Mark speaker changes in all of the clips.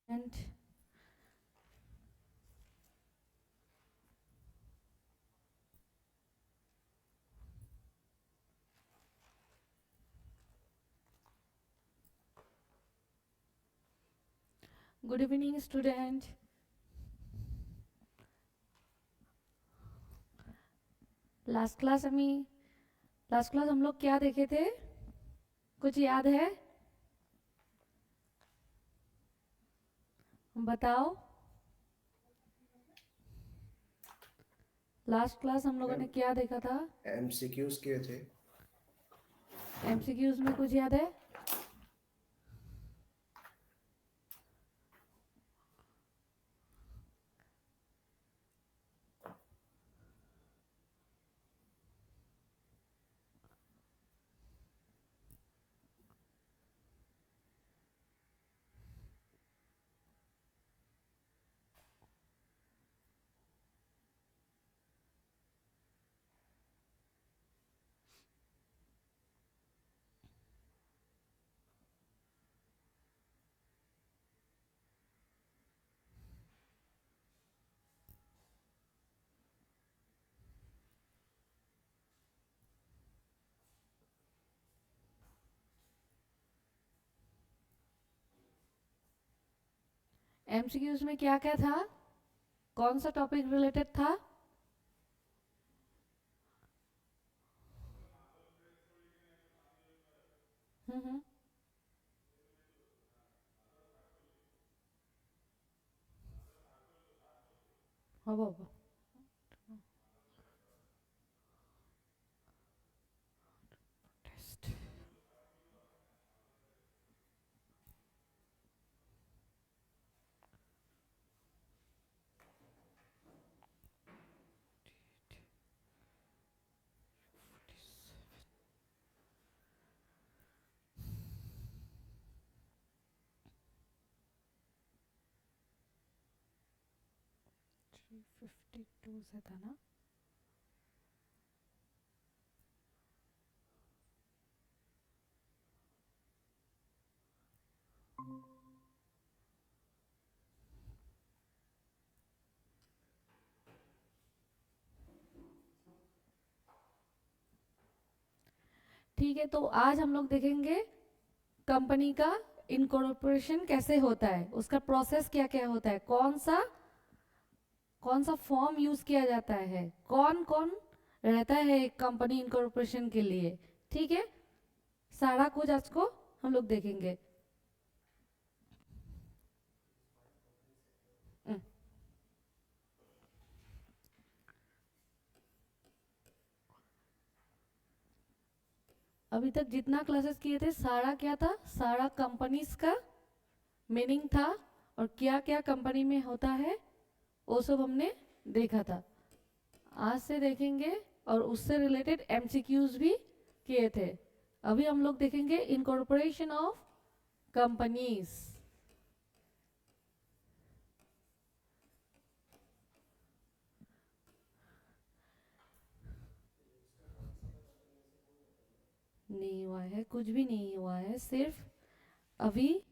Speaker 1: And good evening, student. Last class हम लोग क्या देखे थे? कुछ याद है? बताओ। लास्ट क्लास हम लोगों ने क्या देखा था?
Speaker 2: एमसीक्यूज किए थे।
Speaker 1: एमसीक्यूज में कुछ याद है? एमसीक्यूज में क्या क्या था? कौन सा टॉपिक रिलेटेड था? हम्म। हवा हवा। टेस्ट। 352 से था ना? ठीक है, तो आज हम लोग देखेंगे कंपनी का इनकॉर्पोरेशन कैसे होता है, उसका प्रोसेस क्या क्या होता है, कौन सा फॉर्म यूज किया जाता है, कौन कौन रहता है एक कंपनी इनकॉर्पोरेशन के लिए। ठीक है, सारा कुछ आज को हम लोग देखेंगे। हम्म, अभी तक जितना क्लासेस किए थे सारा क्या था? सारा कंपनीज का मीनिंग था और क्या क्या कंपनी में होता है वो सब हमने देखा था। आज से देखेंगे और उससे रिलेटेड एमसीक्यूज भी किए थे। अभी हम लोग देखेंगे इनकॉर्पोरेशन ऑफ कंपनीज। नहीं हुआ है, कुछ भी नहीं हुआ है, सिर्फ अभी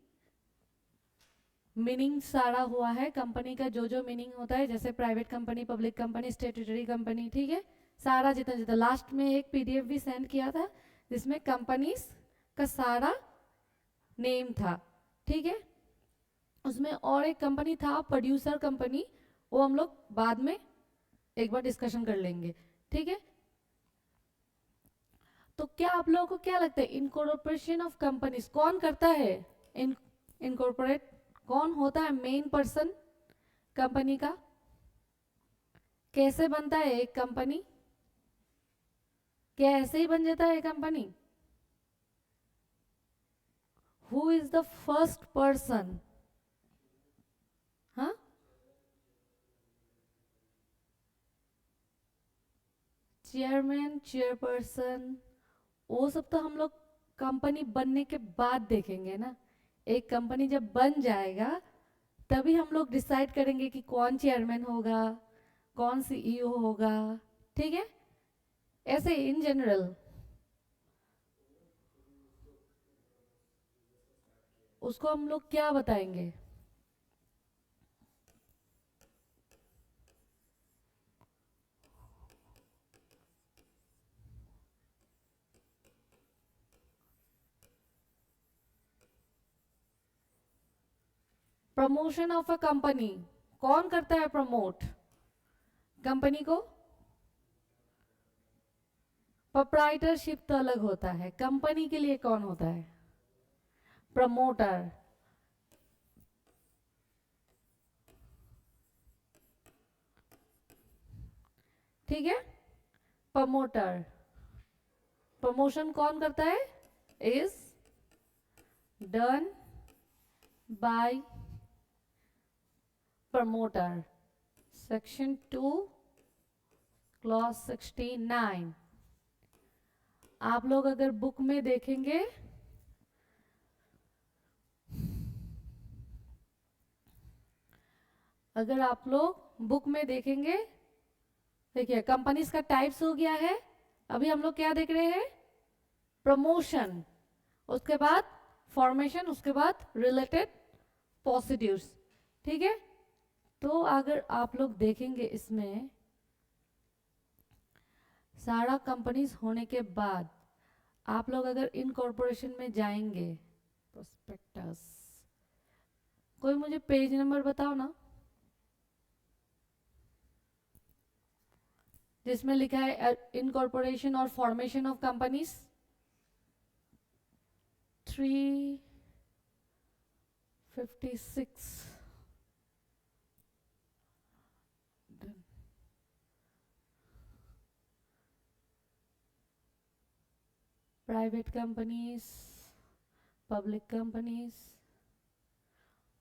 Speaker 1: मीनिंग सारा हुआ है कंपनी का, जो जो मीनिंग होता है, जैसे private company, public company, statutory company. ठीक है, सारा जितना जितना लास्ट में एक पीडीएफ भी सेंड किया था जिसमें कंपनीज का सारा नेम था। ठीक है, उसमें और एक कंपनी था प्रोड्यूसर कंपनी, वो हम लोग बाद में एक बार डिस्कशन कर लेंगे। ठीक है, तो क्या आप लोगों को क्या लगता है इनकॉर्पोरेशन ऑफ कंपनीज कौन करता है? इन इनकॉर्पोरेट कौन होता है? मेन पर्सन कंपनी का। कैसे बनता है एक कंपनी? क्या ऐसे ही बन जाता है company? Who is the first person? हाँ, चेयरमैन, चेयरपर्सन, वो सब तो हम लोग कंपनी बनने के बाद देखेंगे ना। एक कंपनी जब बन जाएगा तभी हम लोग डिसाइड करेंगे कि कौन चेयरमैन होगा, कौन सीईओ होगा। ठीक है, ऐसे इन जनरल उसको हम लोग क्या बताएंगे? प्रमोशन ऑफ अ कंपनी, कौन करता है प्रमोट कंपनी को? प्रोप्राइटरशिप तो अलग होता है, कंपनी के लिए कौन होता है? प्रमोटर। ठीक है, प्रमोटर। प्रमोशन कौन करता है? Is done by promoter. Section 2 clause 69। आप लोग अगर बुक में देखेंगे, अगर आप लोग बुक में देखेंगे, देखिए कंपनीज का टाइप्स हो गया है। अभी हम लोग क्या देख रहे हैं? प्रमोशन, उसके बाद फॉर्मेशन, उसके बाद रिलेटेड प्रोसीड्यूर्स। ठीक है, तो अगर आप लोग देखेंगे इसमें सारा कंपनीज होने के बाद आप लोग अगर इनकॉर्पोरेशन में जाएंगे, प्रोस्पेक्टस, कोई मुझे पेज नंबर बताओ ना जिसमें लिखा है इनकॉर्पोरेशन और formation of companies. 356। Private companies, public companies,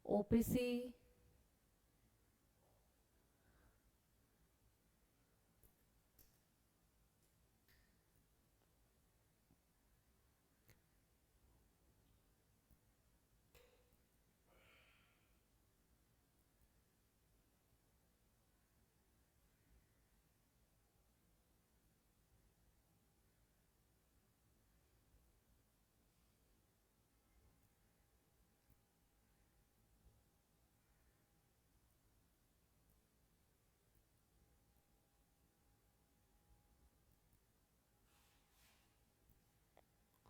Speaker 1: OPC,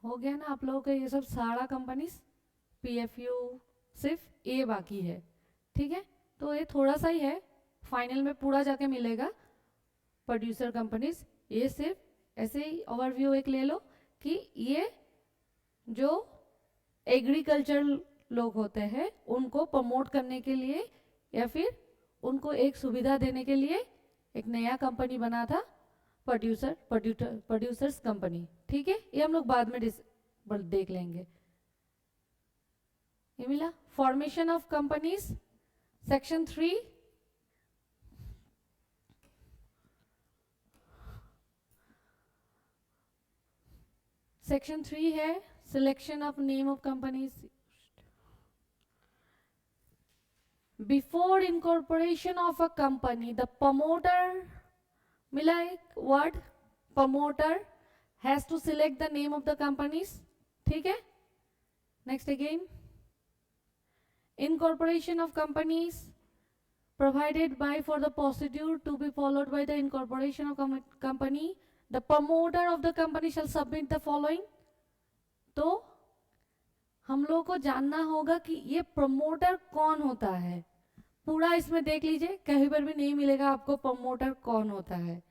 Speaker 1: हो गया ना आप लोगों का ये सब सारा कंपनीज। पीएफयू सिर्फ ए बाकी है। ठीक है, तो ये थोड़ा सा ही है, फाइनल में पूरा जाके मिलेगा। प्रोड्यूसर कंपनीज, ये सिर्फ ऐसे ही ओवरव्यू एक ले लो कि ये जो एग्रीकल्चर लोग होते हैं उनको प्रमोट करने के लिए या फिर उनको एक सुविधा देने के लिए एक नया कंपनी बना था, प्रोड्यूसर्स कंपनी। ठीक है, ये हम लोग बाद में देख लेंगे। ये मिला। Formation of companies, section 3। Section 3 है selection of name of companies. Before incorporation of a company the promoter, मिला एक word promoter, has to select the name of the companies. ठीक है, next again, incorporation of companies provided by for the procedure to be followed by the incorporation of company, the promoter of the company shall submit the following। तो हम लोग को जानना होगा कि ये प्रमोटर कौन होता है। पूरा इसमें देख लीजिए, कहीं पर भी नहीं मिलेगा आपको प्रमोटर कौन होता है,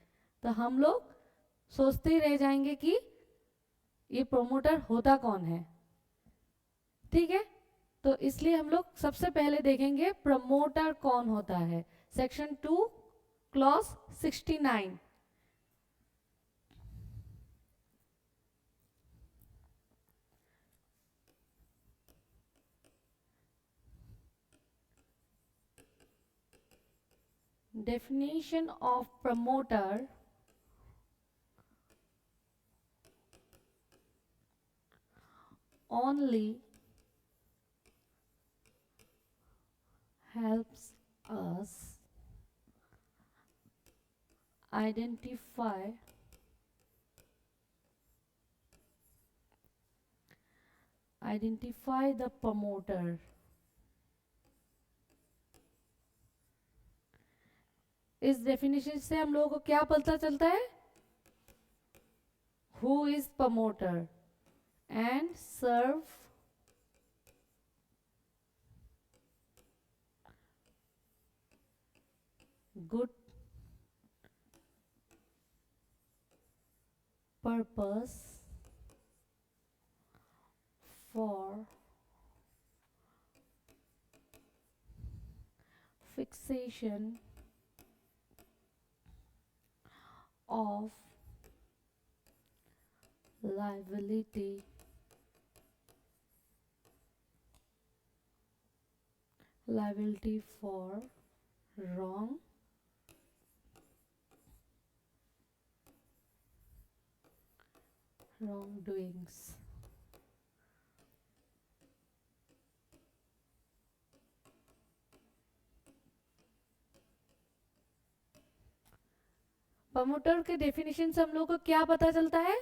Speaker 1: तो हम लोग सोचते ही रह जाएंगे कि ये प्रमोटर होता कौन है। ठीक है, तो इसलिए हम लोग सबसे पहले देखेंगे प्रमोटर कौन होता है। Section 2 clause 69। Definition of promoter, only helps us identify the promoter। इस डेफिनेशन से हम लोगों को क्या पता चलता है? Who is promoter and serve good purpose for fixation of liability for wrongdoings. प्रमोटर के डेफिनेशन से हम लोग को क्या पता चलता है?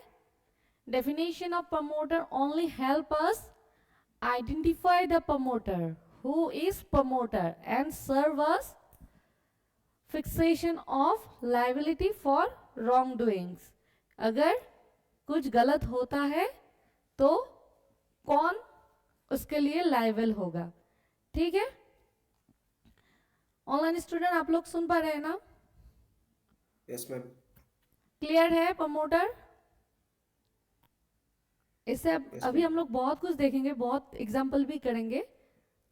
Speaker 1: Definition of promoter only help us identify the promoter, who is promoter, and serve us fixation of liability for wrongdoings. अगर कुछ गलत होता है तो कौन उसके लिए लाइबल होगा. ठीक है, ऑनलाइन स्टूडेंट आप लोग सुन पा रहे हैं ना?
Speaker 2: Yes ma'am.
Speaker 1: क्लियर है प्रमोटर? इससे अभी हम लोग बहुत कुछ देखेंगे, बहुत एग्जाम्पल भी करेंगे.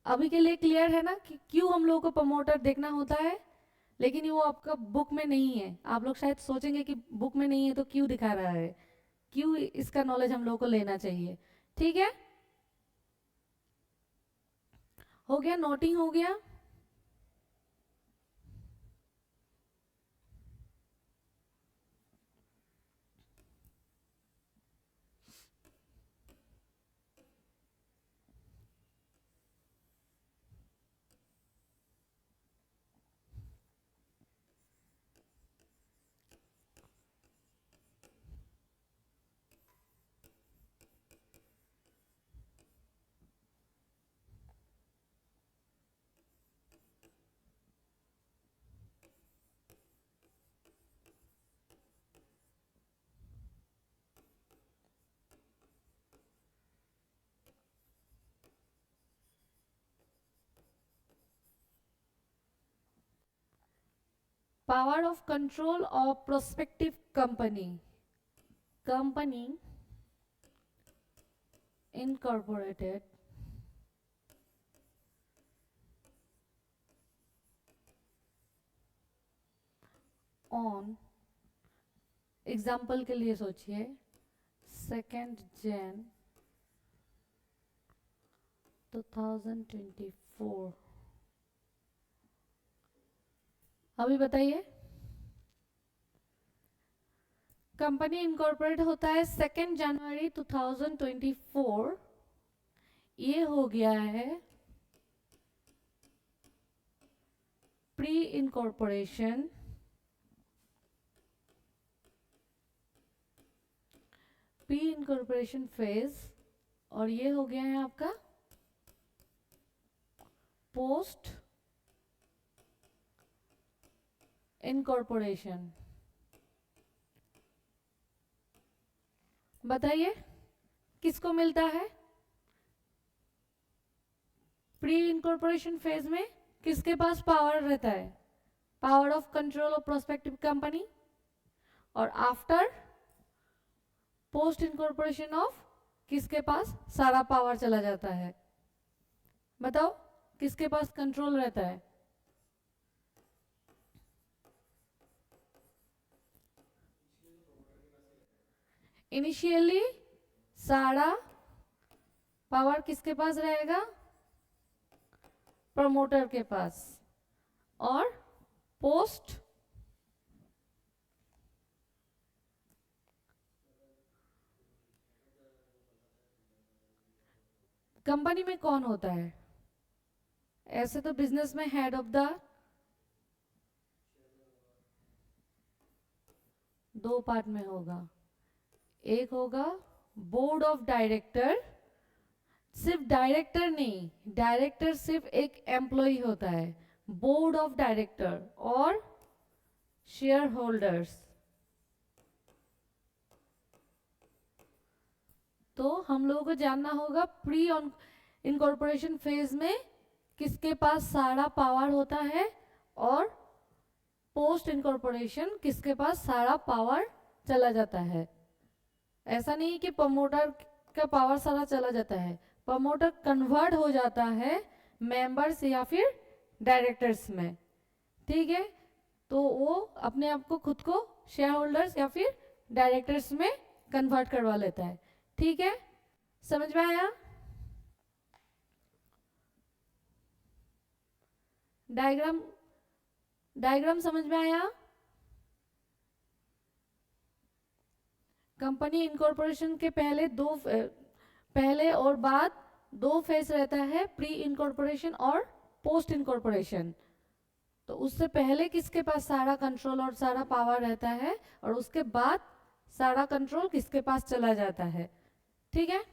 Speaker 1: अभी के लिए क्लियर है ना कि क्यों हम लोगों को प्रमोटर देखना होता है? लेकिन वो आपका बुक में नहीं है. आप लोग शायद सोचेंगे कि बुक में नहीं है तो क्यों दिखा रहा है, क्यों इसका नॉलेज हम लोगों को लेना चाहिए. ठीक है, हो गया, नोटिंग हो गया. Power of control of prospective company incorporated on, example के लिए सोचिए 2 Jan 2024. अभी बताइए, कंपनी इनकॉर्पोरेट होता है 2 जनवरी 2024. ये हो गया है प्री इनकॉर्पोरेशन फेज, और ये हो गया है आपका पोस्ट इनकॉर्पोरेशन. बताइए किसको मिलता है? प्री इनकॉर्पोरेशन फेज में किसके पास पावर रहता है? Power of control of prospective company. और आफ्टर पोस्ट इनकॉर्पोरेशन ऑफ किसके पास सारा पावर चला जाता है? बताओ किसके पास कंट्रोल रहता है? इनिशियली सारा पावर किसके पास रहेगा? प्रमोटर के पास. और पोस्ट कंपनी में कौन होता है? ऐसे तो बिजनेस में हेड ऑफ द, दो पार्ट में होगा. एक होगा बोर्ड ऑफ डायरेक्टर. सिर्फ डायरेक्टर नहीं, डायरेक्टर सिर्फ एक एम्प्लॉय होता है. बोर्ड ऑफ डायरेक्टर और शेयर होल्डर्स. तो हम लोगों को जानना होगा प्री इनकॉर्पोरेशन फेज में किसके पास सारा पावर होता है और पोस्ट इनकॉर्पोरेशन किसके पास सारा पावर चला जाता है। ऐसा नहीं कि प्रमोटर का पावर सारा चला जाता है, प्रमोटर कन्वर्ट हो जाता है मेंबर्स या फिर डायरेक्टर्स में, ठीक है। तो वो अपने आप को खुद को शेयर होल्डर्स या फिर डायरेक्टर्स में कन्वर्ट करवा लेता है, ठीक है। समझ में आया? डायग्राम समझ में आया? कंपनी इनकॉर्पोरेशन के पहले और बाद दो फेज रहता है, प्री इनकॉर्पोरेशन और पोस्ट इनकॉर्पोरेशन। तो उससे पहले किसके पास सारा कंट्रोल और सारा पावर रहता है, और उसके बाद सारा कंट्रोल किसके पास चला जाता है, ठीक है।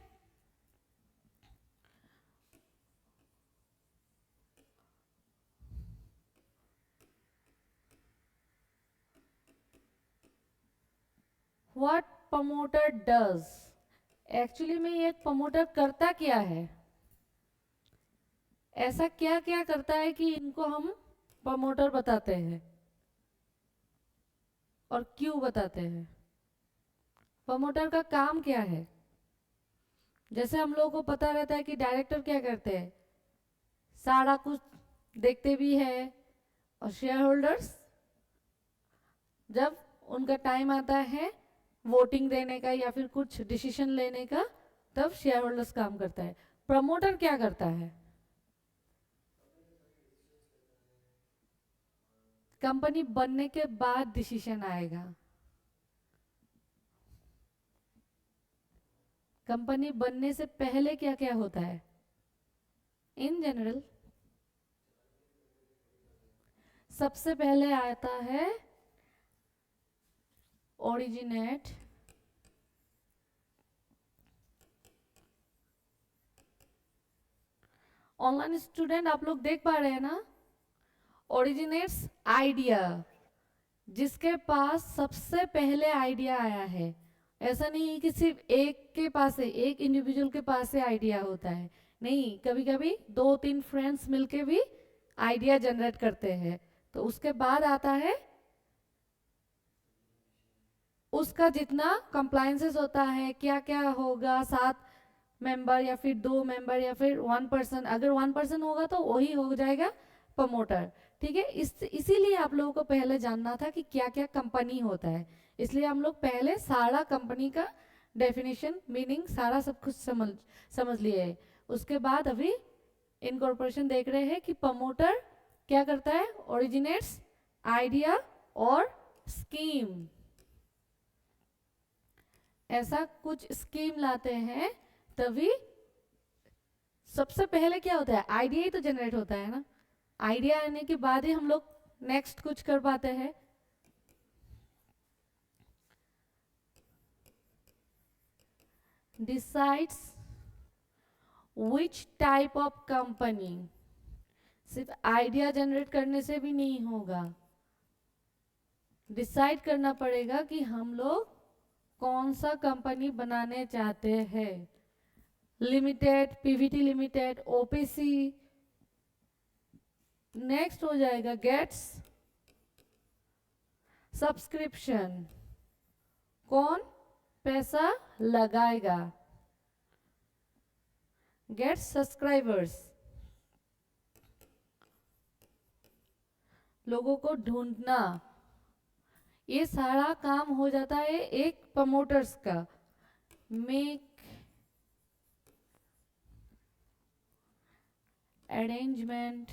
Speaker 1: व्हाट प्रमोटर डज, एक्चुअली में ये प्रमोटर करता क्या है, ऐसा क्या क्या करता है कि इनको हम प्रमोटर बताते हैं और क्यों बताते हैं। प्रमोटर का काम क्या है? जैसे हम लोगों को पता रहता है कि डायरेक्टर क्या करते हैं, सारा कुछ देखते भी है, और शेयर होल्डर्स जब उनका टाइम आता है वोटिंग देने का या फिर कुछ डिसीजन लेने का, तब शेयर होल्डर्स काम करता है। प्रमोटर क्या करता है? कंपनी बनने के बाद डिसीजन आएगा, कंपनी बनने से पहले क्या क्या होता है इन जनरल। सबसे पहले आता है ओरिजिनेट, ऑनलाइन स्टूडेंट आप लोग देख पा रहे हैं ना, ओरिजिनेट्स आइडिया, जिसके पास सबसे पहले आइडिया आया है। ऐसा नहीं कि सिर्फ एक के पास से, एक इंडिविजुअल के पास से आइडिया होता है, नहीं, कभी कभी दो तीन फ्रेंड्स मिलके भी आइडिया जनरेट करते हैं। तो उसके बाद आता है उसका जितना कंप्लायंसेस होता है, क्या क्या होगा, 7 मेंबर या फिर 2 मेंबर या फिर 1 पर्सन, अगर 1 पर्सन होगा तो वही हो जाएगा प्रमोटर, ठीक है। इसीलिए आप लोगों को पहले जानना था कि क्या क्या कंपनी होता है, इसलिए हम लोग पहले सारा कंपनी का डेफिनेशन, मीनिंग सारा सब कुछ समझ लिए है। उसके बाद अभी इनकॉर्पोरेशन देख रहे हैं कि प्रमोटर क्या करता है, ओरिजिनेट्स आइडिया और स्कीम, ऐसा कुछ स्कीम लाते हैं, तभी सबसे पहले क्या होता है, आइडिया ही तो जनरेट होता है ना, आइडिया आने के बाद ही हम लोग नेक्स्ट कुछ कर पाते हैं। Decides which type of company, सिर्फ आइडिया जनरेट करने से भी नहीं होगा, डिसाइड करना पड़ेगा कि हम लोग कौन सा कंपनी बनाने चाहते हैं, limited, Pvt limited, OPC. Next हो जाएगा गेट्स सब्सक्रिप्शन, कौन पैसा लगाएगा, गेट्स सब्सक्राइबर्स, लोगों को ढूंढना, ये सारा काम हो जाता है एक प्रमोटर्स का। मेक अरेंजमेंट,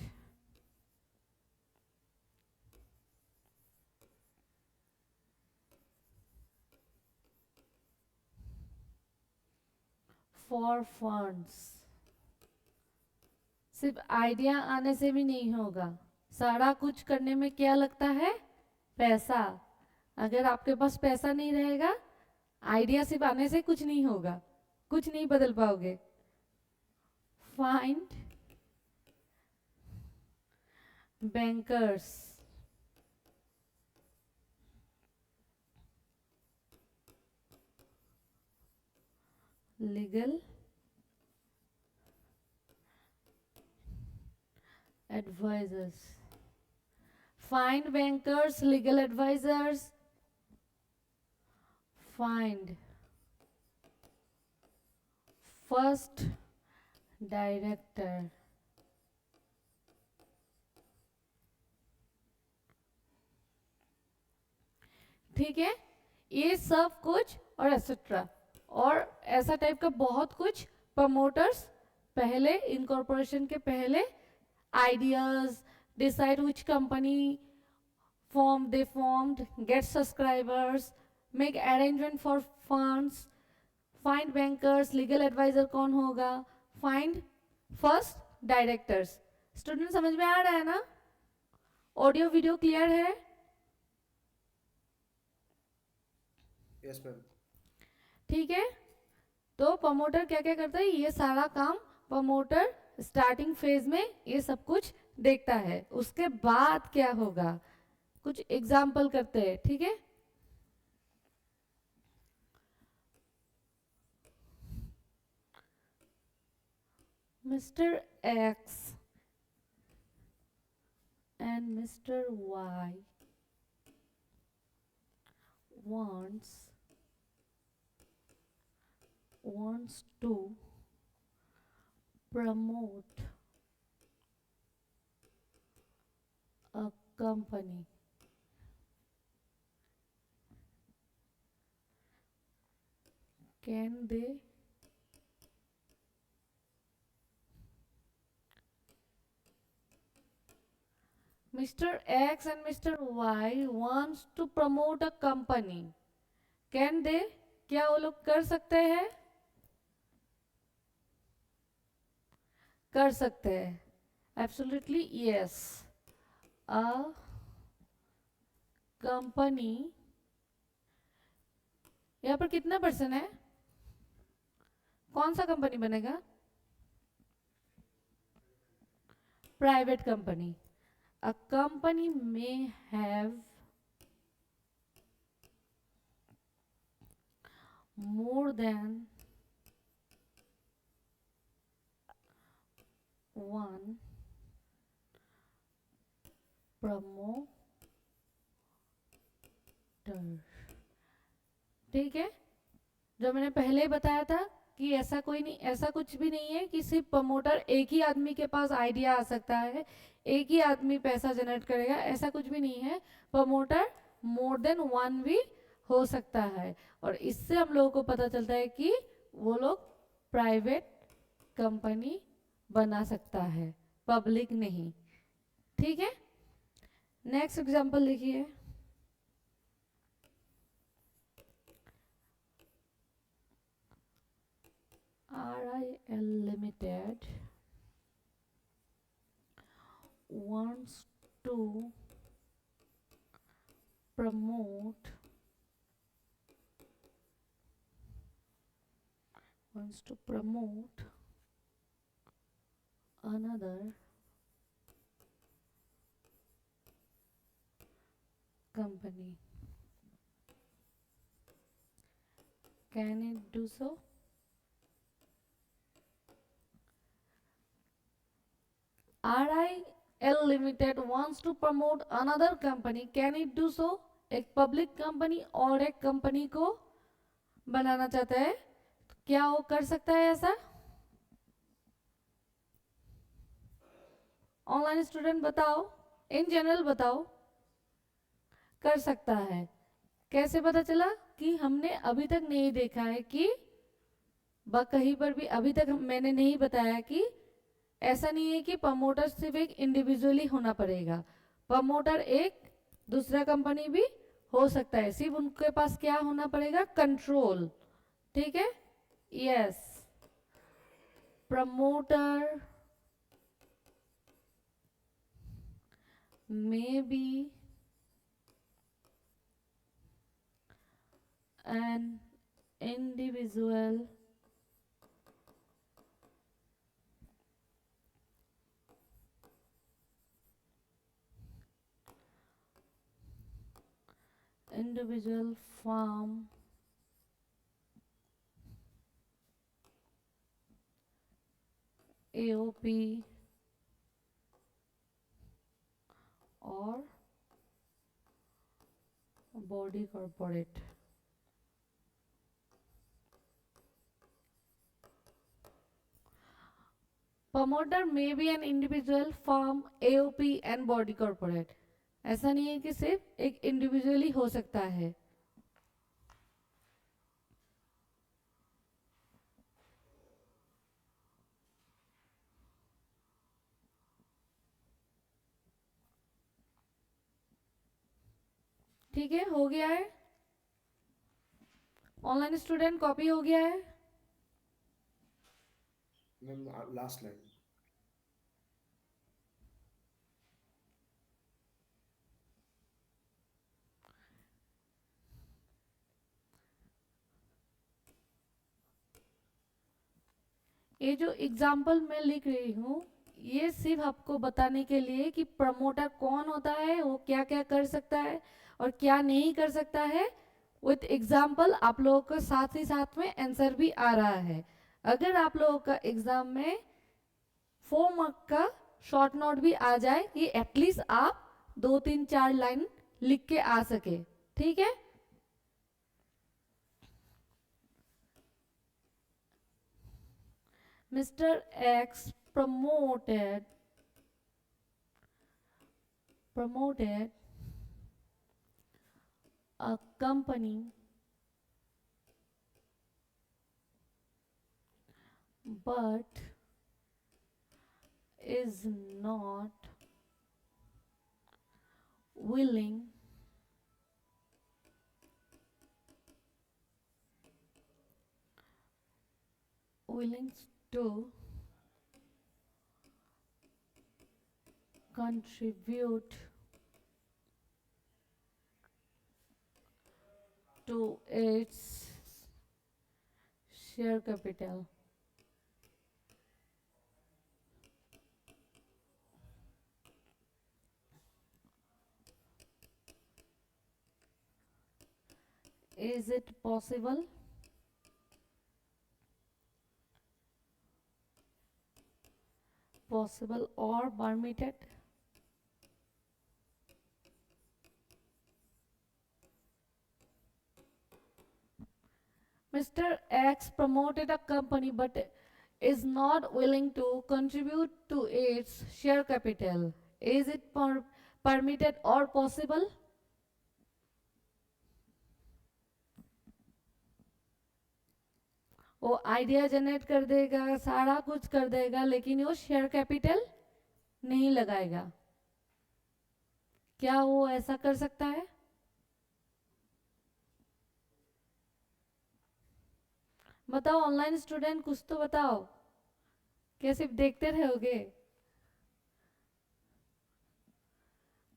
Speaker 1: फॉर फंड्स, सिर्फ आइडिया आने से भी नहीं होगा, सारा कुछ करने में क्या लगता है, पैसा। अगर आपके पास पैसा नहीं रहेगा, आइडिया सिर्फ आने से कुछ नहीं होगा, कुछ नहीं बदल पाओगे। Find bankers, legal advisers, find bankers, legal advisors, find first director. ठीक है, ये सब कुछ और एक्सेट्रा, और ऐसा टाइप का बहुत कुछ प्रमोटर्स पहले इनकॉर्पोरेशन के पहले ideas, decide which company form they formed, get subscribers, make arrangement for funds, find bankers, legal advisor कौन होगा, find first directors. स्टूडेंट समझ में आ रहा है ना? ऑडियो वीडियो क्लियर है?
Speaker 2: Yes, ma'am.
Speaker 1: ठीक है, तो प्रमोटर क्या क्या करता है, ये सारा काम प्रमोटर स्टार्टिंग फेज में ये सब कुछ देखता है. उसके बाद क्या होगा, कुछ एग्जाम्पल करते हैं. ठीक है, Mr. X and Mr. Y wants to promote a company. Can they Mr. X and Mr. Y wants to promote a company. Can they? क्या वो लोग कर सकते हैं? कर सकते हैं. Absolutely yes. A company. यहाँ पर कितना पर्सन है? कौन सा कंपनी बनेगा? Private company. A company may have more than one promoter. ठीक है, जो मैंने पहले ही बताया था कि ऐसा कोई नहीं, ऐसा कुछ भी नहीं है कि सिर्फ प्रमोटर एक ही आदमी के पास आइडिया आ सकता है, एक ही आदमी पैसा जनरेट करेगा, ऐसा कुछ भी नहीं है. प्रमोटर मोर देन वन भी हो सकता है, और इससे हम लोगों को पता चलता है कि वो लोग प्राइवेट कंपनी बना सकता है, पब्लिक नहीं. ठीक है, नेक्स्ट एग्जांपल देखिए. RIL Limited wants to promote another company. Can it do so? RIL Limited wants to promote another company. Can it do so? एक पब्लिक कंपनी और एक कंपनी को बनाना चाहता है, क्या वो कर सकता है ऐसा? ऑनलाइन स्टूडेंट बताओ, इन जनरल बताओ. कर सकता है. कैसे पता चला? कि हमने अभी तक नहीं देखा है कि कहीं पर भी अभी तक मैंने नहीं बताया कि ऐसा नहीं है कि प्रमोटर सिर्फ एक इंडिविजुअली होना पड़ेगा. प्रमोटर एक दूसरा कंपनी भी हो सकता है, सिर्फ उनके पास क्या होना पड़ेगा? कंट्रोल. ठीक है, yes. Promoter may be an individual firm AOP or body corporate. Promoter may be an individual, firm, AOP and body corporate. ऐसा नहीं है कि सिर्फ एक इंडिविजुअल ही हो सकता है. ठीक है, हो गया है. ऑनलाइन स्टूडेंट कॉपी हो गया है.
Speaker 2: Ma'am last line.
Speaker 1: ये जो एग्जाम्पल मैं लिख रही हूँ ये सिर्फ आपको बताने के लिए कि प्रमोटर कौन होता है, वो क्या क्या कर सकता है और क्या नहीं कर सकता है. विथ एग्जाम्पल आप लोगों को साथ ही साथ में आंसर भी आ रहा है. अगर आप लोगों का एग्जाम में 4 मार्क का शॉर्ट नोट भी आ जाए कि एटलीस्ट आप 2 3 4 लाइन लिख के आ सके. ठीक है. Mr. X promoted a company but is not willing to contribute to its share capital. Is it possible? Possible or permitted? Mr. X promoted a company but is not willing to contribute to its share capital. Is it permitted or possible? वो idea generate कर देगा, सारा कुछ कर देगा, लेकिन वो share capital नहीं लगाएगा. क्या वो ऐसा कर सकता है? बताओ ऑनलाइन स्टूडेंट, कुछ तो बताओ. क्या सिर्फ देखते रहोगे?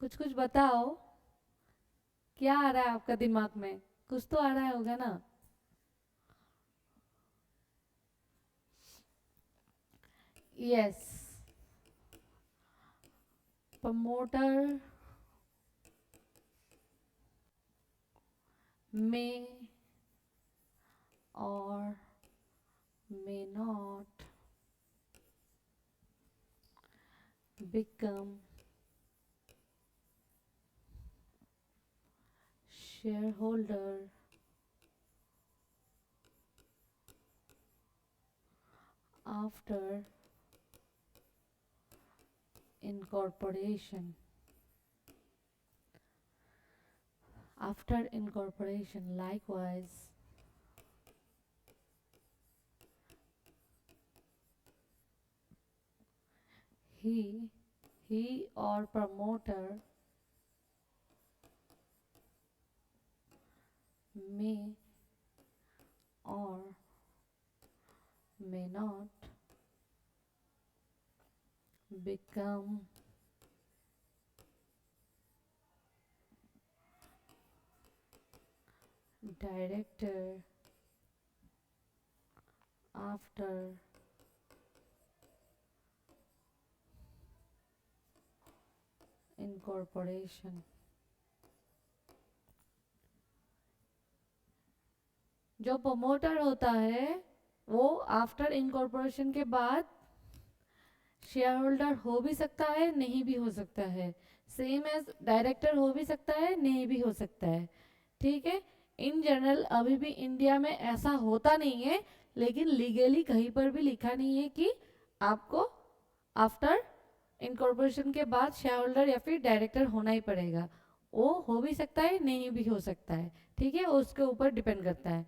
Speaker 1: कुछ कुछ बताओ. क्या आ रहा है आपका दिमाग में? कुछ तो आ रहा होगा ना. Yes. Promoter may or may not become shareholder after incorporation. After incorporation, likewise, he or promoter may or may not become director after incorporation. जो प्रमोटर होता है वो आफ्टर इनकॉर्पोरेशन के बाद शेयर होल्डर हो भी सकता है, नहीं भी हो सकता है. सेम एज डायरेक्टर हो भी सकता है, नहीं भी हो सकता है. ठीक है। इन जनरल अभी भी इंडिया में ऐसा होता नहीं है, लेकिन लीगली कहीं पर भी लिखा नहीं है कि आपको आफ्टर इनकॉर्पोरेशन के बाद शेयर होल्डर या फिर डायरेक्टर होना ही पड़ेगा। वो हो भी सकता है, नहीं भी हो सकता है, ठीक है, वो उसके ऊपर डिपेंड करता है।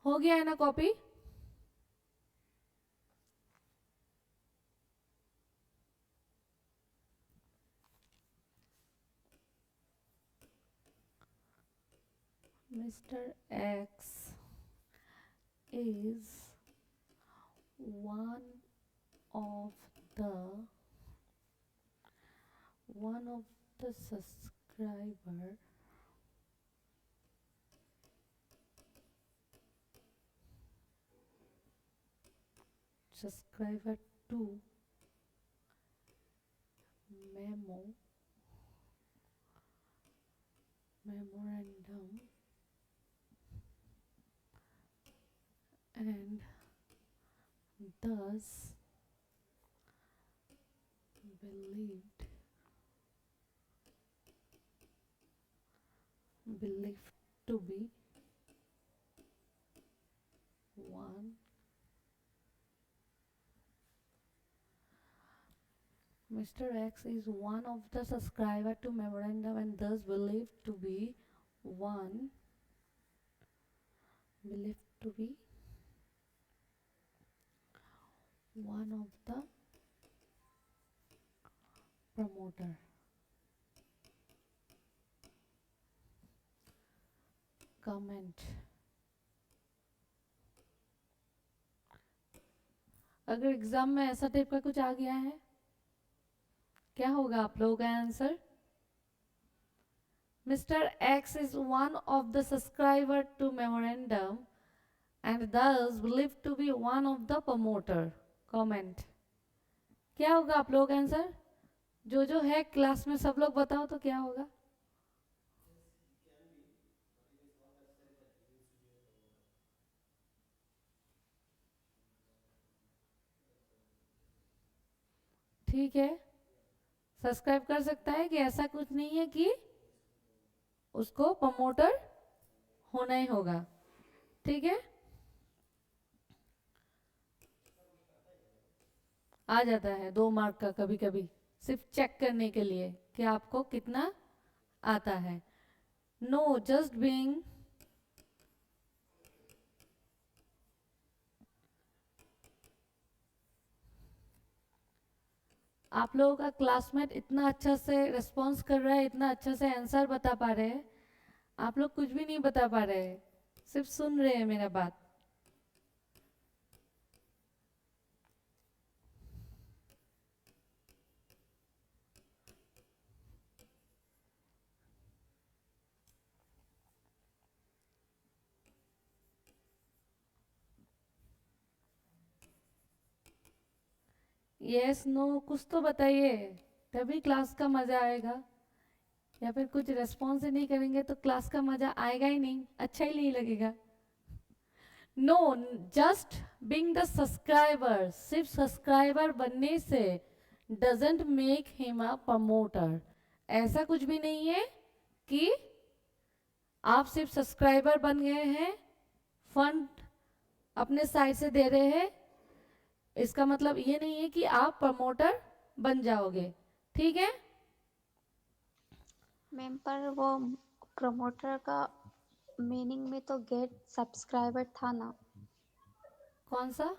Speaker 1: हो गया है ना copy? Mr. X is one of the subscriber to memorandum and thus believed to be one. Mr. X is one of the subscriber to memorandum and thus believed to be one of the promoter. Comment. अगर exam में ऐसा type का कुछ आ गया है, क्या होगा आप लोगों का answer? Mr. X is one of the subscriber to memorandum and thus believed to be one of the promoter. Comment. क्या होगा आप लोगों का आंसर? जो है क्लास में सब लोग बताओ तो क्या होगा? ठीक है, सब्सक्राइब कर सकता है कि ऐसा कुछ नहीं है कि उसको प्रमोटर होना ही होगा, ठीक है। आ जाता है 2 मार्क का कभी कभी, सिर्फ चेक करने के लिए कि आपको कितना आता है। नो, जस्ट बीइंग आप लोगों का क्लासमेट इतना अच्छा से रिस्पॉन्स कर रहा है, इतना अच्छा से आंसर बता पा रहे हैं, आप लोग कुछ भी नहीं बता पा रहे हैं, सिर्फ सुन रहे हैं मेरा बात। यस नो कुछ तो बताइए, तभी क्लास का मजा आएगा। या फिर कुछ रेस्पॉन्स ही नहीं करेंगे तो क्लास का मजा आएगा ही नहीं, अच्छा ही नहीं लगेगा। No, just being the subscriber, सिर्फ सब्सक्राइबर बनने से doesn't make him a promoter. ऐसा कुछ भी नहीं है कि आप सिर्फ सब्सक्राइबर बन गए हैं, फंड अपने साइड से दे रहे हैं, इसका मतलब ये नहीं है कि आप प्रमोटर बन जाओगे, ठीक है।
Speaker 3: मैम पर वो प्रमोटर का मीनिंग में तो गेट सब्सक्राइबर था ना,
Speaker 1: कौन सा?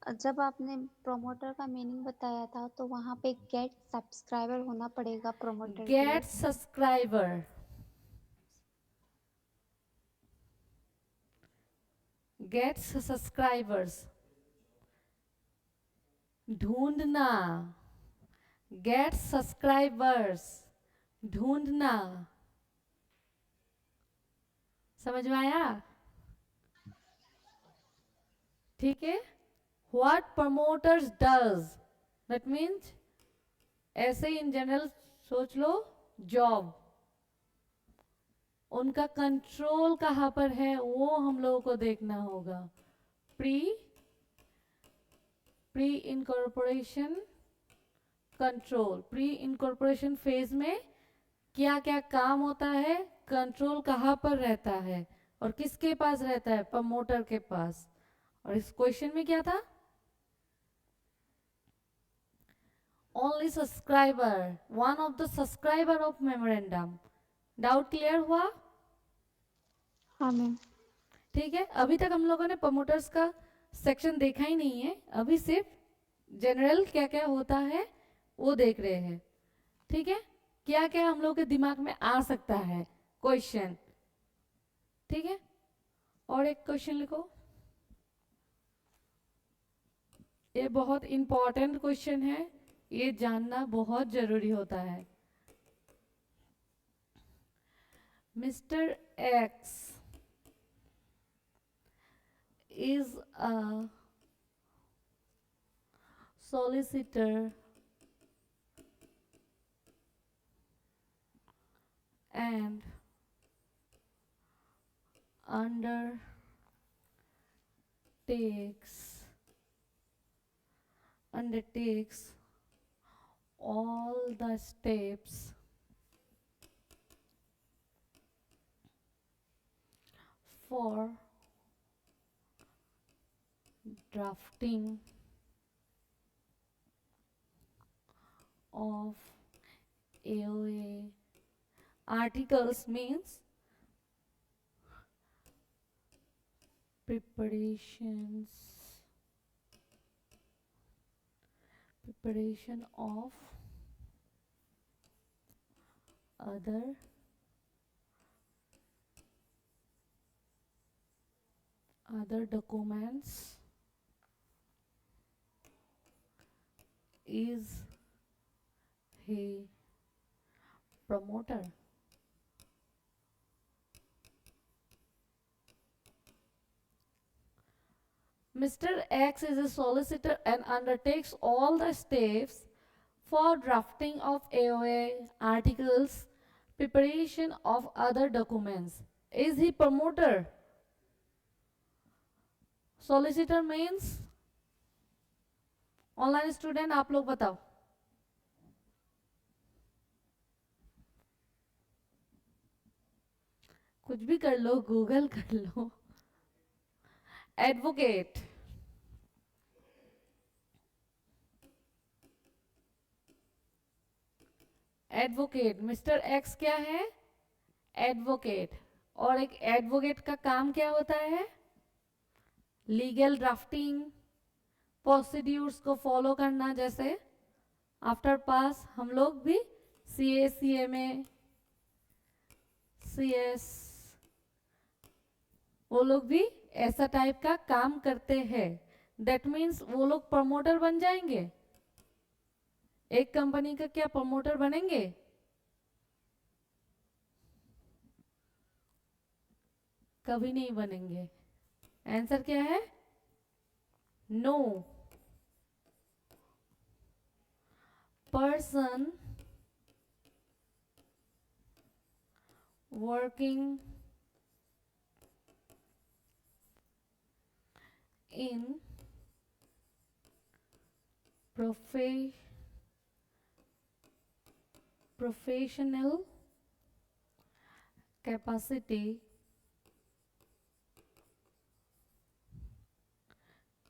Speaker 3: जब आपने प्रमोटर का मीनिंग बताया था तो वहाँ पे गेट सब्सक्राइबर होना पड़ेगा प्रमोटर के लिए।
Speaker 1: गेट सब्सक्राइबर, गेट सब्सक्राइबर्स, ढूंढना, गेट सब्सक्राइबर्स, ढूंढना, समझ में आया? ठीक है। What promoters does, that means ऐसे इन जनरल सोच लो, जॉब, उनका कंट्रोल कहाँ पर है वो हम लोगों को देखना होगा। Pre incorporation control. Pre incorporation phase में क्या क्या काम होता है, कंट्रोल कहाँ पर रहता है और किसके पास रहता है, प्रमोटर के पास। और इस क्वेश्चन में क्या था, only subscriber, one of the subscriber of memorandum. Doubt clear हुआ?
Speaker 3: हाँ मैम।
Speaker 1: ठीक है, अभी तक हम लोगों ने प्रमोटर्स का सेक्शन देखा ही नहीं है, अभी सिर्फ जनरल क्या क्या होता है वो देख रहे हैं। ठीक है, क्या क्या हम लोग के दिमाग में आ सकता है क्वेश्चन। ठीक है, और एक क्वेश्चन लिखो, ये बहुत इंपॉर्टेंट क्वेश्चन है, ये जानना बहुत जरूरी होता है। Mister x is a solicitor and undertakes all the steps for drafting of AOA articles, means preparation of other documents is he promoter. Mr. X is a solicitor and undertakes all the steps for drafting of AOA articles, preparation of other documents. Is he promoter? Solicitor means, online student आप लोग बताओ। कुछ भी कर लो, Google कर लो। Advocate, advocate, mister x क्या है, advocate. और एक एडवोकेट का काम क्या होता है, लीगल ड्राफ्टिंग, प्रोसीड्यूर्स को फॉलो करना। जैसे आफ्टर पास हम लोग भी सीए, सीएमए, सीएस, वो लोग भी ऐसा टाइप का काम करते हैं। दैट मीन्स वो लोग प्रमोटर बन जाएंगे, एक कंपनी का क्या प्रमोटर बनेंगे? कभी नहीं बनेंगे। आंसर क्या है, no. Person working in professional capacity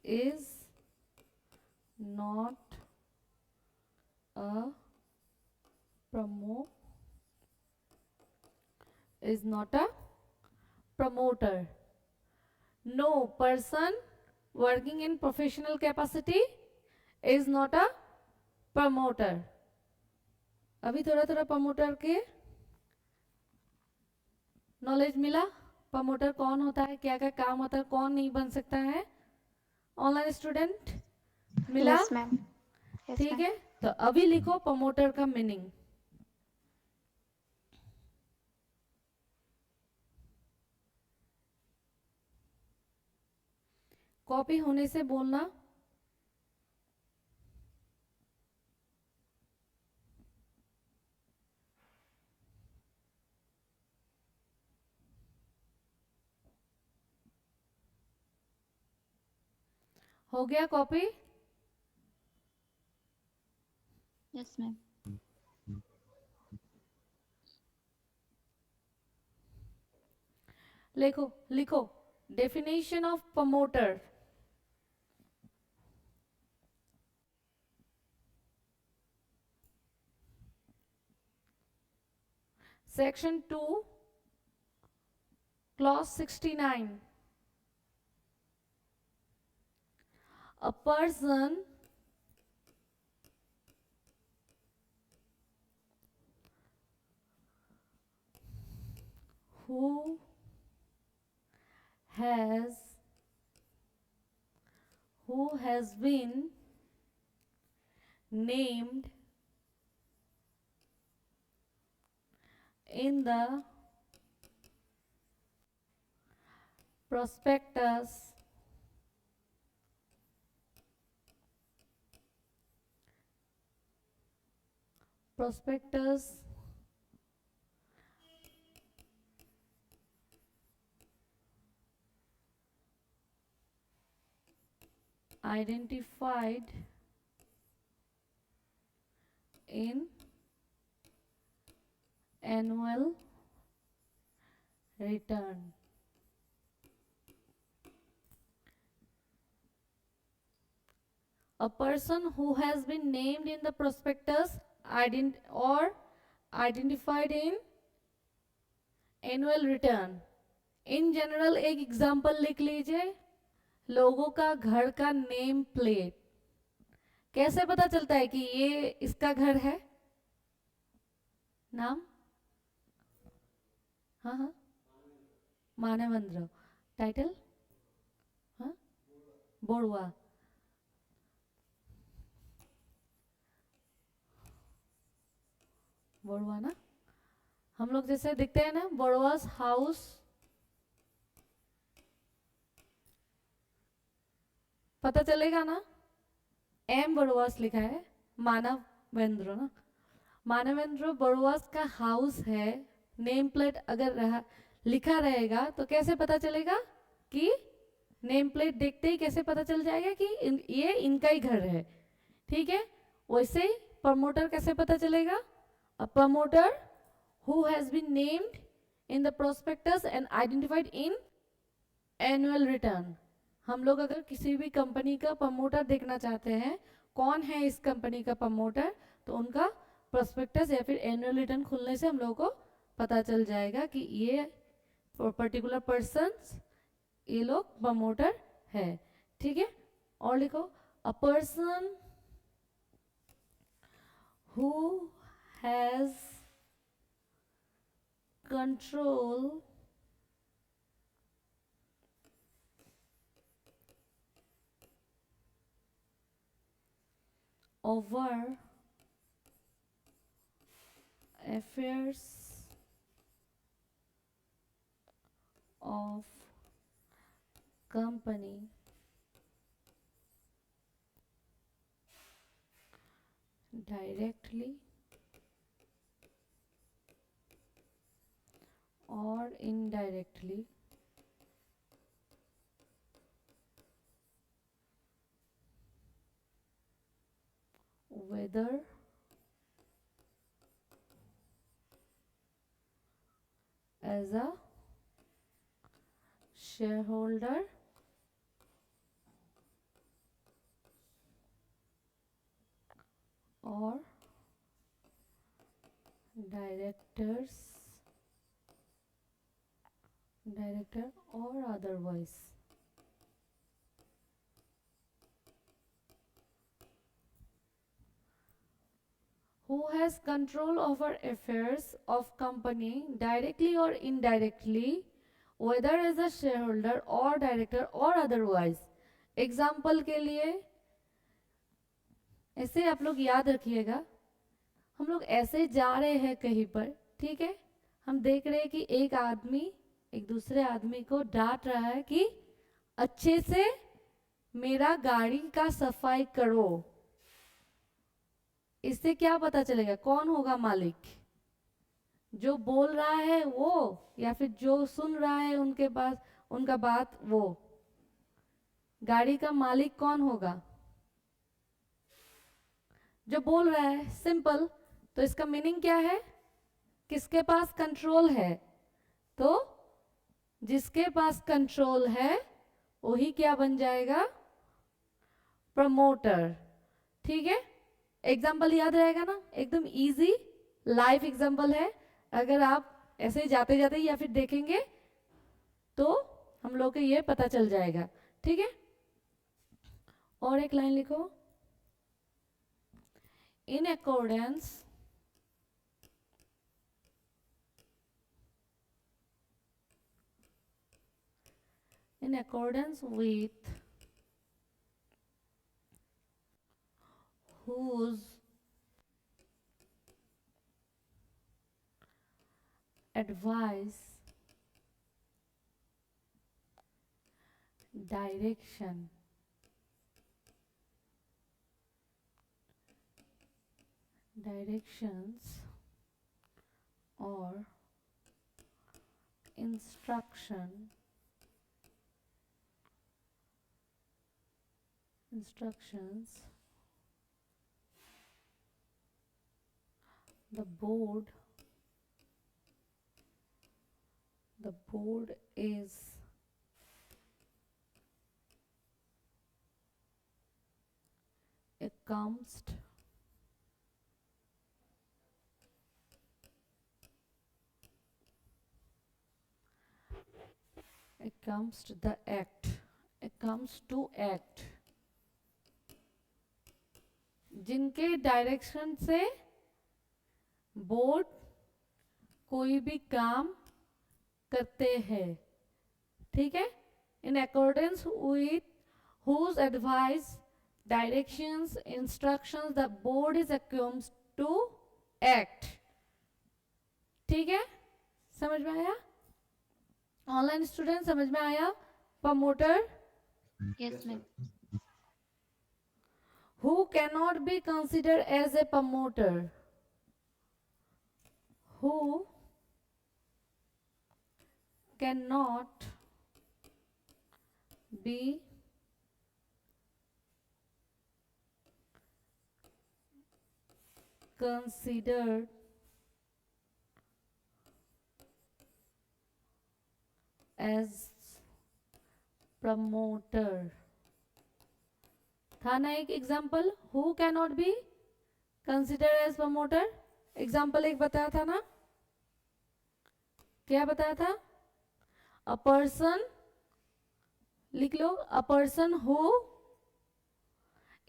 Speaker 1: is not a promoter. No person working in professional capacity is not a promoter. अभी थोड़ा थोड़ा प्रमोटर के नॉलेज मिला, प्रमोटर कौन होता है, क्या क्या काम होता है, कौन नहीं बन सकता है। ऑनलाइन स्टूडेंट मिला?
Speaker 3: Yes ma'am.
Speaker 1: ठीक है, तो अभी लिखो प्रमोटर का मीनिंग। कॉपी होने से बोलना। हो गया कॉपी?
Speaker 3: Yes ma'am.
Speaker 1: लिखो लिखो definition of promoter. Section 2 clause 69, a person who has been named in the prospectus identified in annual return. A person who has been named in the prospectus or identified in annual return. In general एक example लिख लीजिए, लोगों का घर का name plate. कैसे पता चलता है कि ये इसका घर है? नाम? हाँ हाँ, मानवेंद्र। टाइटल? हाँ, बोरवा। बोरवा ना, हम लोग जैसे दिखते हैं ना, बोरवास हाउस, पता चलेगा ना। एम बोरवास लिखा है, मानवेंद्र ना, मानवेंद्र बोरवास का हाउस है। नेम प्लेट अगर लिखा रहेगा तो कैसे पता चलेगा? कि नेम प्लेट देखते ही कैसे पता चल जाएगा कि ये इनका ही घर है। ठीक है, वैसे ही प्रमोटर कैसे पता चलेगा? A promoter who has been named in the prospectus and identified in annual return। हम लोग अगर किसी भी कंपनी का प्रमोटर देखना चाहते हैं, कौन है इस कंपनी का प्रमोटर, तो उनका प्रोस्पेक्टस या फिर एनुअल रिटर्न खुलने से हम लोगों को पता चल जाएगा कि ये पर्टिकुलर पर्सन, ये लोग प्रमोटर है। ठीक है, और लिखो, अ person who has control over affairs of company directly or indirectly, whether as a shareholder or director or otherwise। Who has control over affairs of company directly or indirectly, whether as a shareholder or director or otherwise। Example के लिए ऐसे आप लोग याद रखिएगा, हम लोग ऐसे जा रहे हैं कहीं पर, ठीक है, हम देख रहे हैं कि एक आदमी एक दूसरे आदमी को डांट रहा है कि अच्छे से मेरा गाड़ी का सफाई करो। इससे क्या पता चलेगा कौन होगा मालिक? जो बोल रहा है वो, या फिर जो सुन रहा है उनके पास उनका बात वो? गाड़ी का मालिक कौन होगा? जो बोल रहा है, सिंपल। तो इसका मीनिंग क्या है? किसके पास कंट्रोल है? तो जिसके पास कंट्रोल है वही क्या बन जाएगा? प्रमोटर। ठीक है, एग्जाम्पल याद रहेगा ना, एकदम इजी लाइफ एग्जाम्पल है। अगर आप ऐसे ही जाते जाते या फिर देखेंगे तो हम लोग को ये पता चल जाएगा। ठीक है, और एक लाइन लिखो। In accordance with whose advice, direction, directions or instructions the board is encompassed the act, it comes to act, जिनके डायरेक्शन से बोर्ड कोई भी काम करते हैं। ठीक है, in accordance with whose advice, directions, instructions the board is accustomed to act। ठीक है, समझ में आया? ऑनलाइन स्टूडेंट समझ में आया? Promoter
Speaker 3: yes ma'am.
Speaker 1: who cannot be considered as a promoter, who cannot be considered as promoter। था ना एक example, who cannot be consider as promoter. Example एक बताया था ना, क्या बताया था? अ पर्सन, लिख लो, a person who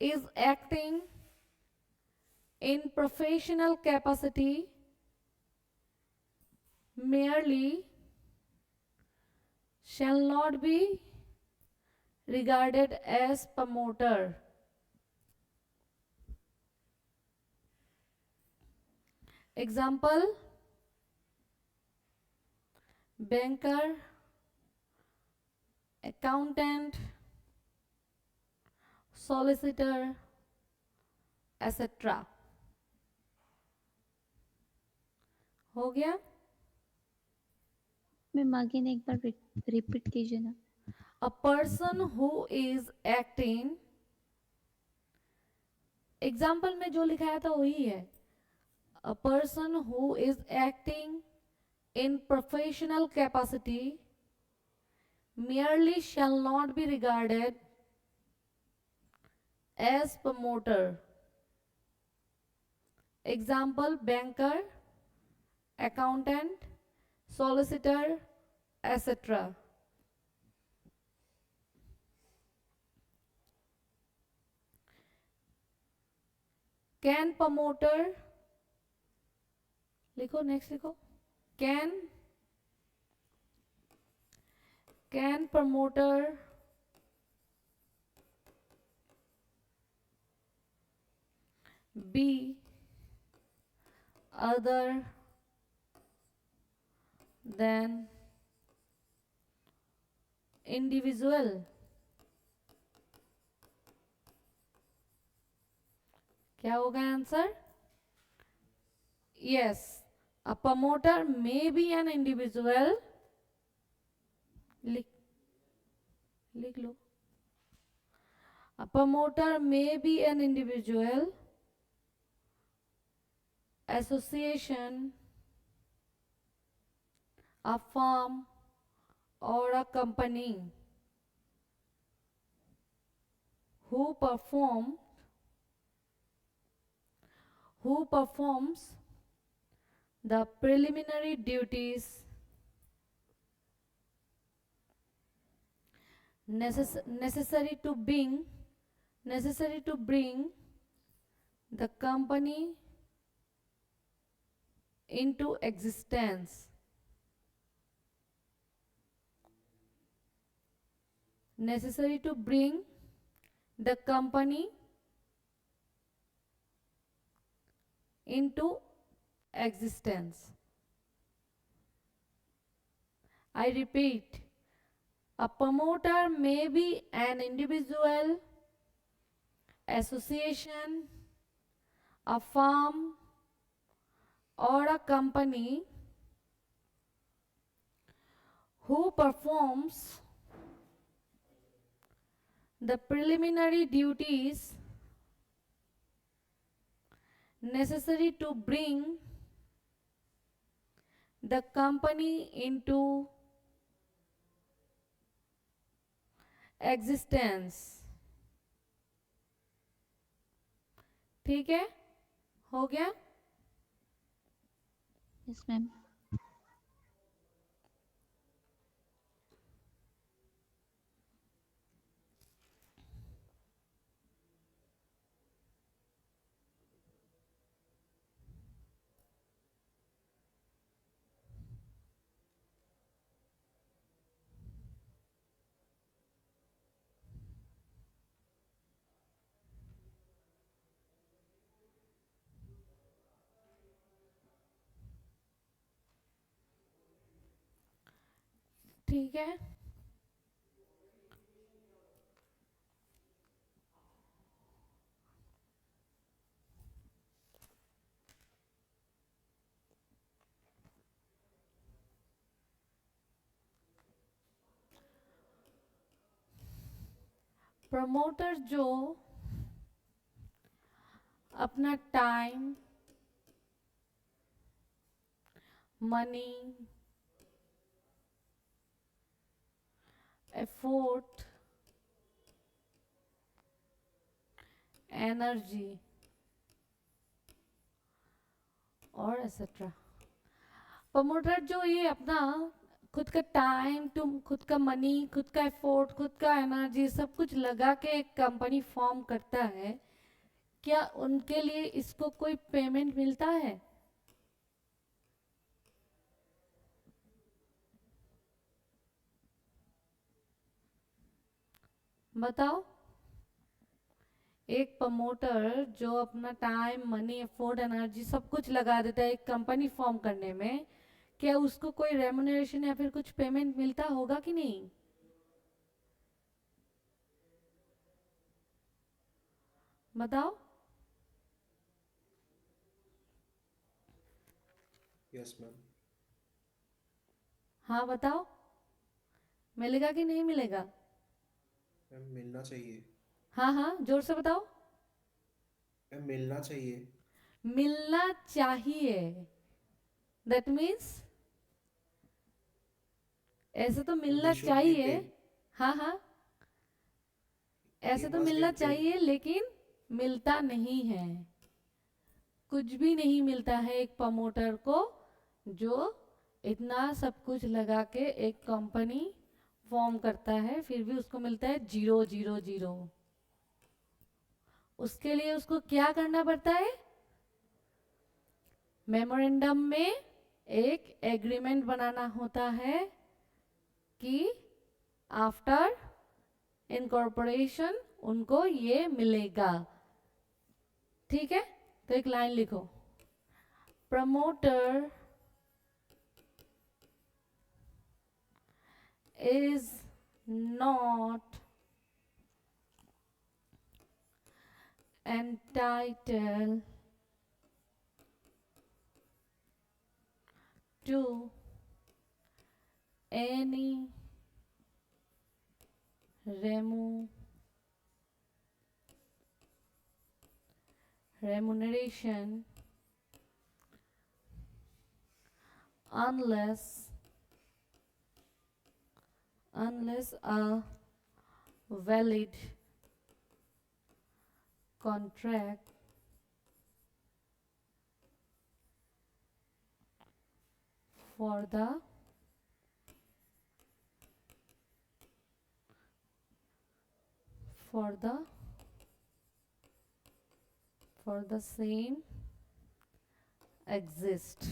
Speaker 1: is acting in professional capacity merely shall not be regarded as promoter। Example, banker, accountant, solicitor etcetera. हो गया?
Speaker 3: मैम अगेन एक बार रिपीट कीजिए ना।
Speaker 1: A person who is acting, example में जो लिखाया था वही है। A person who is acting in professional capacity merely shall not be regarded as promoter। Example, banker, accountant, solicitor, etc। Can promoter, लिखो, नेक्स्ट लिखो, can promoter be other than individual. क्या होगा answer? Yes, a promoter may be an individual, लिख लो, a promoter may be an individual association, a firm, or a company who performs the preliminary duties necessary to bring the company into existence. Necessary to bring the company into existence. I repeat, a promoter may be an individual, association, a firm, or a company who performs the preliminary duties necessary to bring the company into existence. ठीक है, हो गया?
Speaker 3: Yes ma'am.
Speaker 1: ठीक है, promoter जो अपना time, money, effort, energy और etcetera, promoter जो ये अपना खुद का टाइम, तुम खुद का मनी, खुद का एफोर्ट, खुद का एनर्जी सब कुछ लगा के एक कंपनी फॉर्म करता है, क्या उनके लिए इसको कोई पेमेंट मिलता है? बताओ। एक प्रमोटर जो अपना टाइम, मनी, एफोर्ट, एनर्जी सब कुछ लगा देता है एक कंपनी फॉर्म करने में, क्या उसको कोई रेमुनरेशन या फिर कुछ पेमेंट मिलता होगा कि नहीं? बताओ।
Speaker 2: Yes, ma'am.
Speaker 1: हाँ बताओ, मिलेगा कि नहीं मिलेगा?
Speaker 2: मैम मिलना चाहिए।
Speaker 1: हाँ हाँ, जोर से बताओ।
Speaker 2: मैम मिलना चाहिए।
Speaker 1: मिलना चाहिए, दैट मीन्स ऐसे तो मिलना
Speaker 2: He should be
Speaker 1: चाहिए।
Speaker 2: paid.
Speaker 1: हाँ हाँ,
Speaker 2: He
Speaker 1: ऐसे तो
Speaker 2: must
Speaker 1: मिलना
Speaker 2: get paid.
Speaker 1: चाहिए लेकिन मिलता नहीं है। कुछ भी नहीं मिलता है एक प्रमोटर को जो इतना सब कुछ लगा के एक कंपनी फॉर्म करता है, फिर भी उसको मिलता है 0 0 0। उसके लिए उसको क्या करना पड़ता है? मेमोरेंडम में एक एग्रीमेंट बनाना होता है कि आफ्टर इनकॉर्पोरेशन उनको ये मिलेगा। ठीक है, तो एक लाइन लिखो, promoter is not entitled to any remuneration unless a valid contract for the same exist.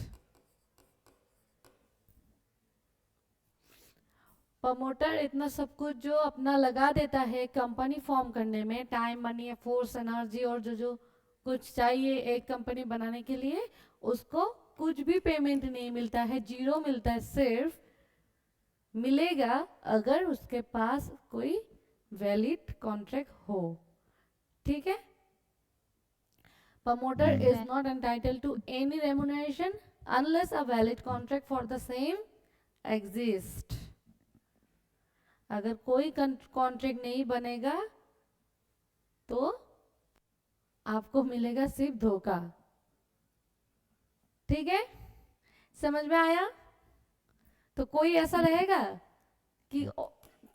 Speaker 1: Promoter इतना सब कुछ जो अपना लगा देता है कंपनी फॉर्म करने में, टाइम, मनी, फोर्स, एनर्जी और जो जो कुछ चाहिए एक कंपनी बनाने के लिए, उसको कुछ भी पेमेंट नहीं मिलता है, जीरो मिलता है। सिर्फ मिलेगा अगर उसके पास कोई वैलिड कॉन्ट्रैक्ट हो। ठीक है? Promoter is not entitled to any remuneration unless a valid contract for the same exists. अगर कोई कॉन्ट्रैक्ट नहीं बनेगा तो आपको मिलेगा सिर्फ धोखा। ठीक है? समझ में आया? तो कोई ऐसा रहेगा कि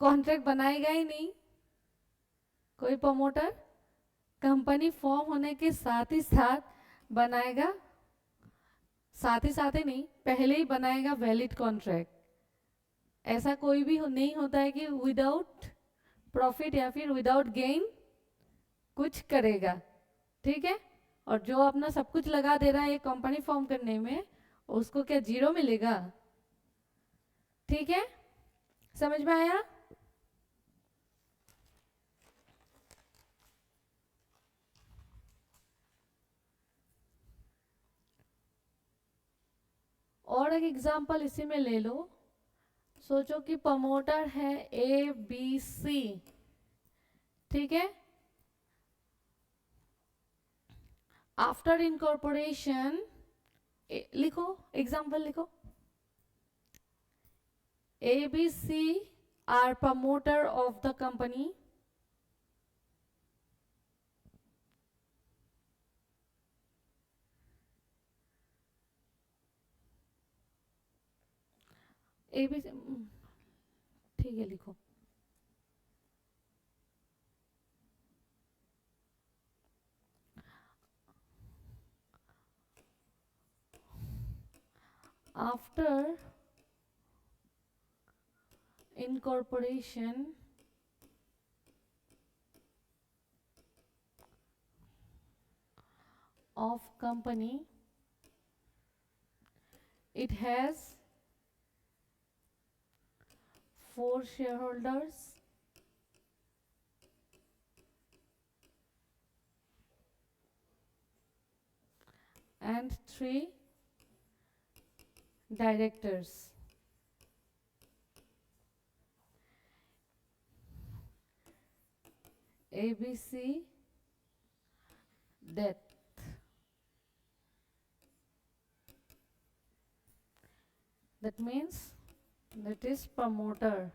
Speaker 1: कॉन्ट्रैक्ट बनाएगा ही नहीं। कोई प्रमोटर कंपनी फॉर्म होने के साथ ही साथ बनाएगा, साथ ही नहीं, पहले ही बनाएगा वैलिड कॉन्ट्रैक्ट। ऐसा कोई भी नहीं होता है कि विदाउट प्रॉफिट या फिर विदाउट गेन कुछ करेगा। ठीक है? और जो अपना सब कुछ लगा दे रहा है एक कंपनी फॉर्म करने में, उसको क्या जीरो मिलेगा? ठीक है? समझ में आया? और एक एग्जांपल इसी में ले लो। सोचो कि प्रमोटर है ए बी सी। ठीक है? आफ्टर इनकॉर्पोरेशन लिखो, एग्जांपल लिखो। A B C are promoter of the company. A B C, ठीक है, लिखो। After incorporation of company, it has 4 shareholders and 3 directors. ABC death. That means that is promoter.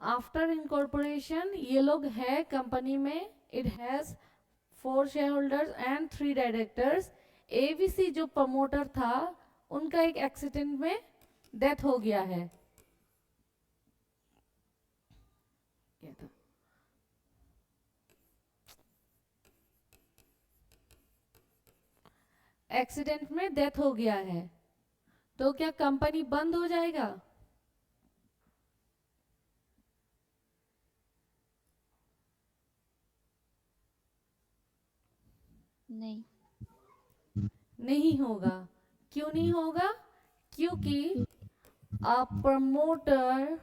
Speaker 1: After incorporation ये लोग है company में, it has 4 shareholders and 3 directors. ABC जो promoter था उनका एक एक्सीडेंट में डेथ हो गया है। क्या था? एक्सीडेंट में डेथ हो गया है, तो क्या कंपनी बंद हो जाएगा?
Speaker 3: नहीं।
Speaker 1: नहीं होगा। क्यों नहीं होगा? क्योंकि a promoter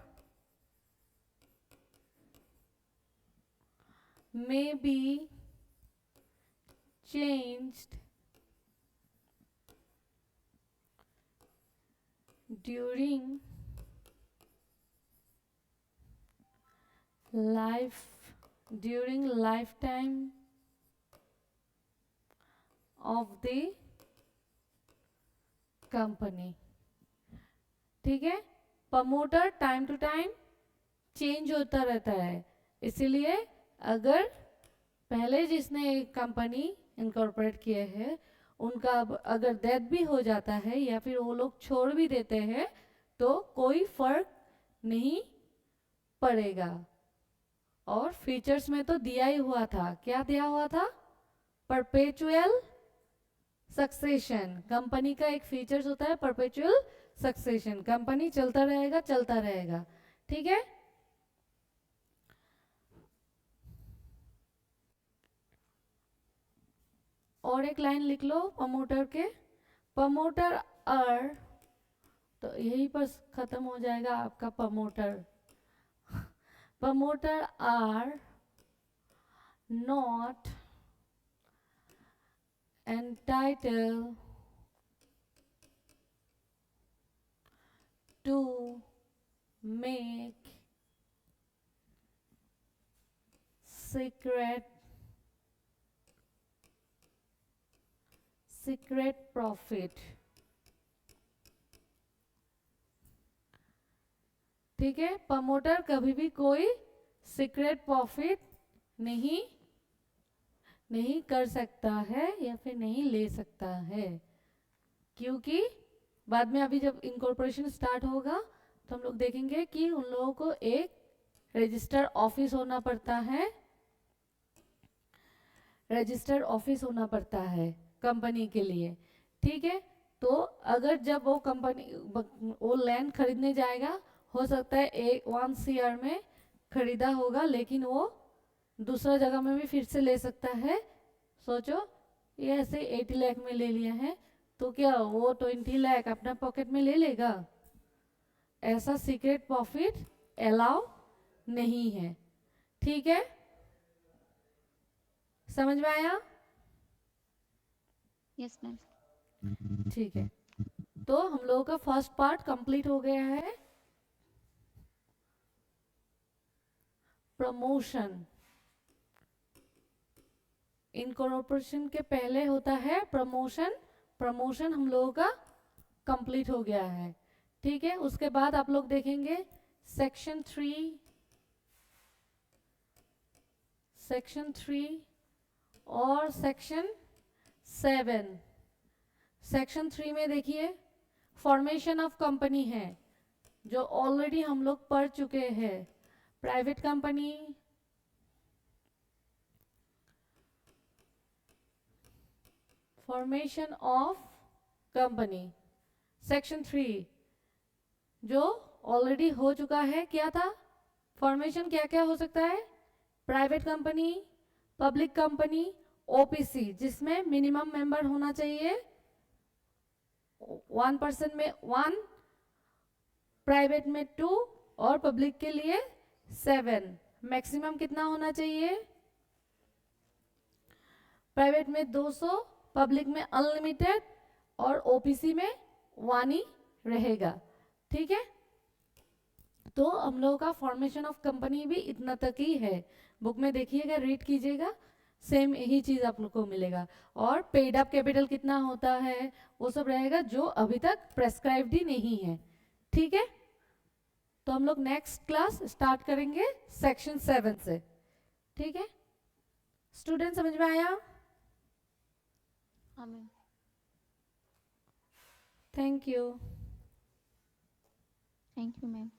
Speaker 1: may be changed during lifetime of the company। ठीक है? Promoter time to time change होता रहता है। इसीलिए अगर पहले जिसने कंपनी इनकॉर्पोरेट किए हैं उनका अगर डेथ भी हो जाता है या फिर वो लोग छोड़ भी देते हैं तो कोई फर्क नहीं पड़ेगा। और फीचर्स में तो दिया ही हुआ था, क्या दिया हुआ था? Perpetual succession. कंपनी का एक फीचर्स होता है परपेचुअल सक्सेशन, कंपनी चलता रहेगा चलता रहेगा। ठीक है, और एक लाइन लिख लो प्रमोटर के। प्रमोटर आर, तो यहीं पर खत्म हो जाएगा आपका promoter. Promoter are not entitled to make secret profit। ठीक है, प्रमोटर कभी भी कोई सीक्रेट प्रॉफिट नहीं कर सकता है या फिर नहीं ले सकता है, क्योंकि बाद में अभी जब इनकॉर्पोरेशन स्टार्ट होगा तो हम लोग देखेंगे कि उन लोगों को एक रजिस्टर्ड ऑफिस होना पड़ता है, रजिस्टर्ड ऑफिस होना पड़ता है कंपनी के लिए। ठीक है, तो अगर जब वो कंपनी वो लैंड खरीदने जाएगा, हो सकता है 1 CR में खरीदा होगा लेकिन वो दूसरा जगह में भी फिर से ले सकता है। सोचो ये ऐसे 80 लाख में ले लिया है तो क्या वो 20 लाख अपना पॉकेट में ले लेगा? ऐसा सीक्रेट प्रॉफिट अलाउ नहीं है। ठीक है, समझ में आया?
Speaker 3: Yes ma'am.
Speaker 1: ठीक है, तो हम लोगों का फर्स्ट पार्ट कंप्लीट हो गया है। प्रमोशन, इनकॉर्पोरेशन के पहले होता है प्रमोशन। प्रमोशन हम लोगों का कंप्लीट हो गया है। ठीक है, उसके बाद आप लोग देखेंगे सेक्शन 3 और सेक्शन 7। सेक्शन 3 में देखिए फॉर्मेशन ऑफ कंपनी है जो ऑलरेडी हम लोग पढ़ चुके हैं। Private company, formation of company, section 3 जो ऑलरेडी हो चुका है। क्या था फॉर्मेशन? क्या क्या हो सकता है? Private company, public company, OPC जिसमें मिनिमम मेंबर होना चाहिए 1% में 1, प्राइवेट में 2 और पब्लिक के लिए 7। मैक्सिमम कितना होना चाहिए? प्राइवेट में 200, पब्लिक में अनलिमिटेड और ओपीसी में 1 ही रहेगा। ठीक है, तो हम लोगों का फॉर्मेशन ऑफ कंपनी भी इतना तक ही है। बुक में देखिएगा, रीड कीजिएगा, सेम यही चीज आप लोग को मिलेगा। और पेड अप कैपिटल कितना होता है वो सब रहेगा जो अभी तक प्रेस्क्राइब्ड ही नहीं है। ठीक है, तो हम लोग नेक्स्ट क्लास स्टार्ट करेंगे सेक्शन 7 से। ठीक है, स्टूडेंट समझ में आया?
Speaker 3: हाँ ma'am.
Speaker 1: Thank you.
Speaker 3: Thank you ma'am.